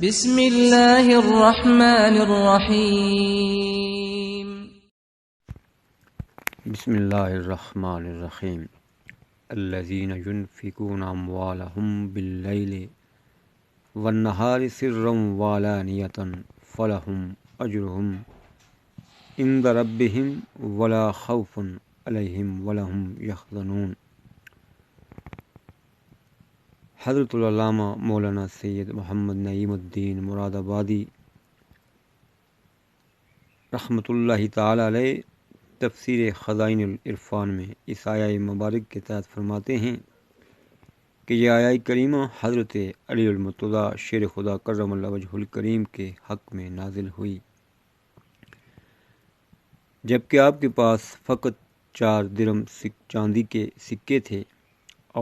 بسم اللہ الرحمن الرحیم بسم اللہ الرحمن الرحیم الذین ينفقون اموالهم باللیل والنہار سرا وعلانیۃ فلہم اجرہم عند ربہم ولا خوف علیہم ولا هم یحزنون۔ حضرت العلامہ مولانا سید محمد نعیم الدین مراد آبادی رحمۃ اللہ تعالی علیہ تفسیر خزائن العرفان میں اس آیہ مبارک کے تحت فرماتے ہیں کہ یہ آیہ کریمہ حضرت علی المرتضیٰ شیر خدا کرم اللہ وجہ الکریم کے حق میں نازل ہوئی، جبکہ آپ کے پاس فقط 4 درم چاندی کے سکے تھے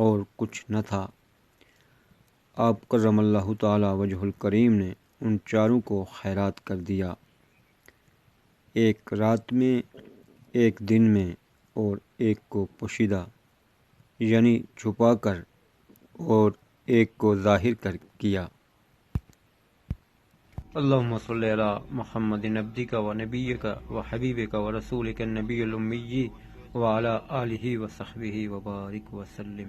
اور کچھ نہ تھا۔ آپ کرم اللہ تعالی وجہ الکریم نے ان چاروں کو خیرات کر دیا، ایک رات میں، ایک دن میں، اور ایک کو پوشیدہ یعنی چھپا کر، اور ایک کو ظاہر کر کیا۔ اللہم صلی علی محمد عبدک و نبیک و حبیبک و رسولک النبی الامی وعلی آلہ و صحبہ وبارک وسلم۔